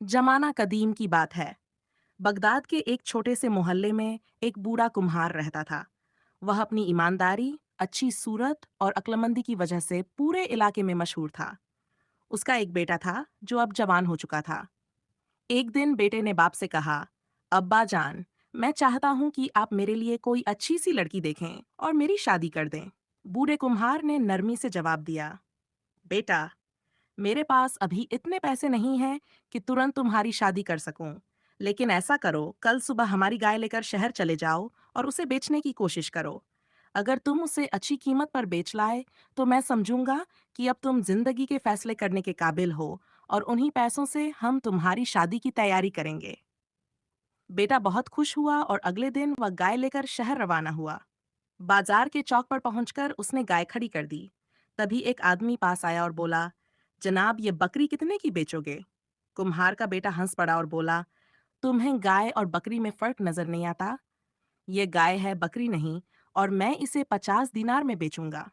जमाना कदीम की बात है। बगदाद के एक छोटे से मोहल्ले में एक बूढ़ा कुम्हार रहता था। वह अपनी ईमानदारी, अच्छी सूरत और अक्लमंदी की वजह से पूरे इलाके में मशहूर था। उसका एक बेटा था जो अब जवान हो चुका था। एक दिन बेटे ने बाप से कहा, अब्बा जान, मैं चाहता हूँ कि आप मेरे लिए कोई अच्छी सी लड़की देखें और मेरी शादी कर दें। बूढ़े कुम्हार ने नरमी से जवाब दिया, बेटा, मेरे पास अभी इतने पैसे नहीं हैं कि तुरंत तुम्हारी शादी कर सकूं। लेकिन ऐसा करो, कल सुबह हमारी गाय लेकर शहर चले जाओ और उसे बेचने की कोशिश करो। अगर तुम उसे अच्छी कीमत पर बेच लाए, तो मैं समझूंगा कि अब तुम जिंदगी के फैसले करने के काबिल हो और उन्हीं पैसों से हम तुम्हारी शादी की तैयारी करेंगे। बेटा बहुत खुश हुआ और अगले दिन वह गाय लेकर शहर रवाना हुआ। बाजार के चौक पर पहुंचकर उसने गाय खड़ी कर दी। तभी एक आदमी पास आया और बोला, जनाब, ये बकरी कितने की बेचोगे? कुम्हार का बेटा हंस पड़ा और बोला, तुम्हें गाय और बकरी में फर्क नजर नहीं आता? ये गाय है, बकरी नहीं, और मैं इसे 50 दीनार में बेचूंगा।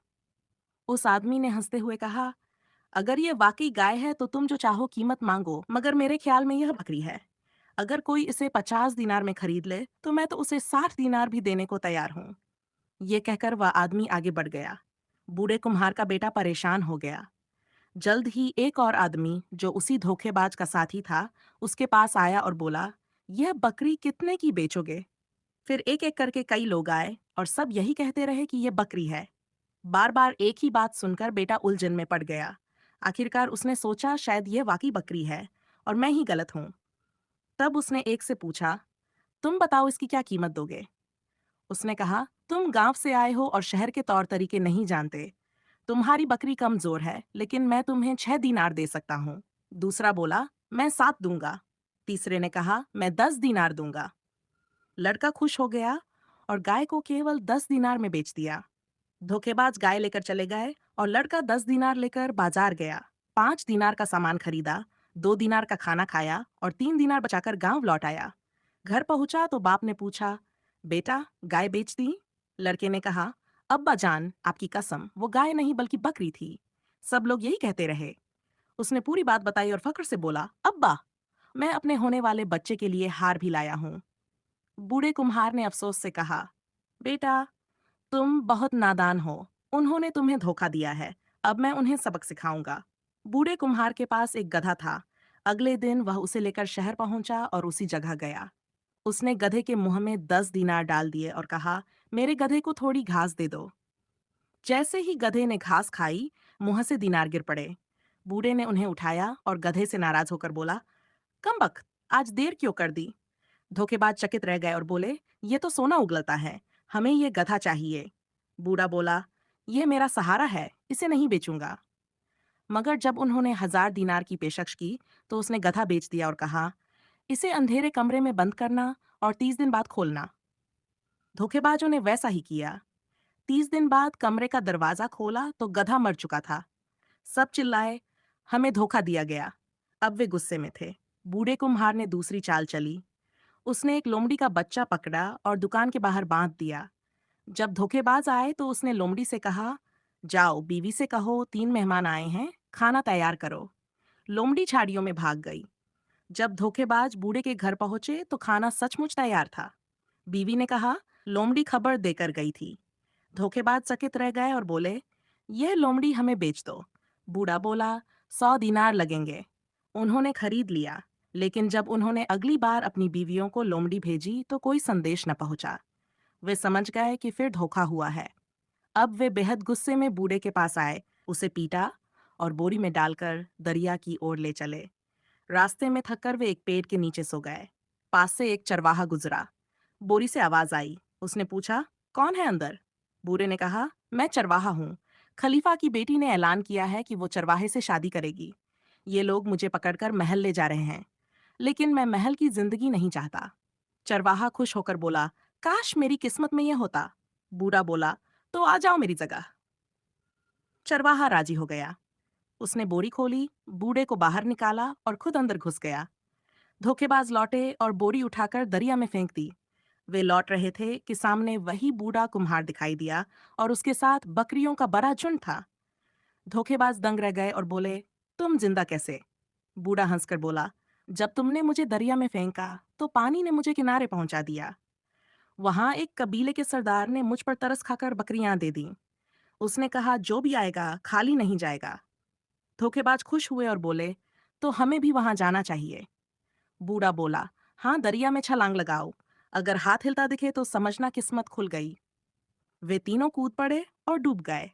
उस आदमी ने हंसते हुए कहा, अगर ये वाकई गाय है तो तुम जो चाहो कीमत मांगो, मगर मेरे ख्याल में यह बकरी है। अगर कोई इसे 50 दीनार में खरीद ले तो मैं तो उसे 60 दीनार भी देने को तैयार हूँ। ये कहकर वह आदमी आगे बढ़ गया। बूढ़े कुम्हार का बेटा परेशान हो गया। जल्द ही एक और आदमी जो उसी धोखेबाज का साथी था, उसके पास आया और बोला, यह बकरी कितने की बेचोगे? फिर एक एक करके कई लोग आए और सब यही कहते रहे कि यह बकरी है। बार बार एक ही बात सुनकर बेटा उलझन में पड़ गया। आखिरकार उसने सोचा, शायद यह वाकई बकरी है और मैं ही गलत हूँ। तब उसने एक से पूछा, तुम बताओ इसकी क्या कीमत दोगे? उसने कहा, तुम गांव से आए हो और शहर के तौर तरीके नहीं जानते। तुम्हारी बकरी कमजोर है, लेकिन मैं तुम्हें 6 दीनार दे सकता हूँ। दूसरा बोला, मैं 7 दूंगा। तीसरे ने कहा, मैं 10 दीनार दूंगा। लड़का खुश हो गया और गाय को केवल 10 दीनार में बेच दिया। धोखेबाज गाय लेकर चले गए और लड़का 10 दीनार लेकर बाजार गया। 5 दीनार का सामान खरीदा, 2 दीनार का खाना खाया और 3 दीनार बचाकर गांव लौट आया। घर पहुंचा तो बाप ने पूछा, बेटा, गाय बेच दी? लड़के ने कहा, अब्बा जान, आपकी कसम, वो गाय नहीं बल्कि बकरी थी। सब लोग यही कहते रहे। उसने पूरी बात बताई और फक्र से बोला, अब्बा, मैं अपने होने वाले बच्चे के लिए हार भी लाया हूँ। बूढ़े कुम्हार ने अफसोस से कहा, बेटा, तुम बहुत नादान हो। उन्होंने तुम्हें धोखा दिया है। अब मैं उन्हें सबक सिखाऊंगा। बूढ़े कुम्हार के पास एक गधा था। अगले दिन वह उसे लेकर शहर पहुंचा और उसी जगह गया। उसने गधे के मुंह में 10 दीनार डाल दिए और कहा, मेरे गधे को थोड़ी घास दे दो। जैसे ही गधे ने घास खाई, मुंह से दीनार गिर पड़े। बूढ़े ने उन्हें उठाया और गधे से नाराज होकर बोला, कमबख्त, आज देर क्यों कर दी? धोखेबाज चकित रह गए और बोले, ये तो सोना उगलता है, हमें ये गधा चाहिए। बूढ़ा बोला, ये मेरा सहारा है, इसे नहीं बेचूंगा। मगर जब उन्होंने 1000 दीनार की पेशकश की, तो उसने गधा बेच दिया और कहा, इसे अंधेरे कमरे में बंद करना और 30 दिन बाद खोलना। धोखेबाजों ने वैसा ही किया। 30 दिन बाद कमरे का दरवाजा खोला तो गधा मर चुका था। सब चिल्लाए, हमें धोखा दिया गया। अब वे गुस्से में थे। बूढ़े कुम्हार ने दूसरी चाल चली। उसने एक लोमड़ी का बच्चा पकड़ा और दुकान के बाहर बांध दिया। जब धोखेबाज आए तो उसने लोमड़ी से कहा, जाओ, बीवी से कहो 3 मेहमान आए हैं, खाना तैयार करो। लोमड़ी झाड़ियों में भाग गई। जब धोखेबाज बूढ़े के घर पहुंचे तो खाना सचमुच तैयार था। बीवी ने कहा, लोमड़ी खबर देकर गई थी। धोखेबाज चकित रह गए और बोले, यह लोमड़ी हमें बेच दो। बूढ़ा बोला, 100 दीनार लगेंगे। उन्होंने खरीद लिया। लेकिन जब उन्होंने अगली बार अपनी बीवियों को लोमड़ी भेजी तो कोई संदेश न पहुंचा। वे समझ गए कि फिर धोखा हुआ है। अब वे बेहद गुस्से में बूढ़े के पास आए, उसे पीटा और बोरी में डालकर दरिया की ओर ले चले। रास्ते में थककर वे एक पेड़ के नीचे सो गए। पास से एक चरवाहा गुजरा। बोरी से आवाज आई। उसने पूछा, कौन है अंदर? बूढ़े ने कहा, मैं चरवाहा हूँ। खलीफा की बेटी ने ऐलान किया है कि वो चरवाहे से शादी करेगी। ये लोग मुझे पकड़कर महल ले जा रहे हैं, लेकिन मैं महल की जिंदगी नहीं चाहता। चरवाहा खुश होकर बोला, काश मेरी किस्मत में यह होता। बूढ़ा बोला, तो आ जाओ मेरी जगह। चरवाहा राजी हो गया। उसने बोरी खोली, बूढ़े को बाहर निकाला और खुद अंदर घुस गया। धोखेबाज लौटे और बोरी उठाकर दरिया में फेंक दी। वे लौट रहे थे कि सामने वही बूढ़ा कुम्हार दिखाई दिया और उसके साथ बकरियों का बड़ा झुंड था। धोखेबाज दंग रह गए और बोले, तुम जिंदा कैसे? बूढ़ा हंसकर बोला, जब तुमने मुझे दरिया में फेंका तो पानी ने मुझे किनारे पहुंचा दिया। वहां एक कबीले के सरदार ने मुझ पर तरस खाकर बकरियां दे दी। उसने कहा जो भी आएगा खाली नहीं जाएगा। धोखेबाज खुश हुए और बोले, तो हमें भी वहां जाना चाहिए। बूढ़ा बोला, हाँ दरिया में छलांग लगाओ। अगर हाथ हिलता दिखे तो समझना किस्मत खुल गई। वे तीनों कूद पड़े और डूब गए।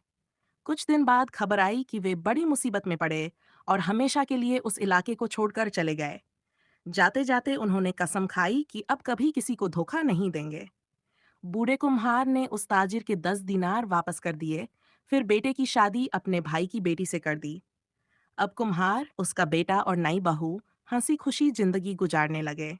कुछ दिन बाद खबर आई कि वे बड़ी मुसीबत में पड़े और हमेशा के लिए उस इलाके को छोड़कर चले गए। जाते जाते उन्होंने कसम खाई कि अब कभी किसी को धोखा नहीं देंगे। बूढ़े कुम्हार ने उस ताजिर के 10 दीनार वापस कर दिए। फिर बेटे की शादी अपने भाई की बेटी से कर दी। अब कुम्हार, उसका बेटा और नई बहू हंसी खुशी जिंदगी गुजारने लगे।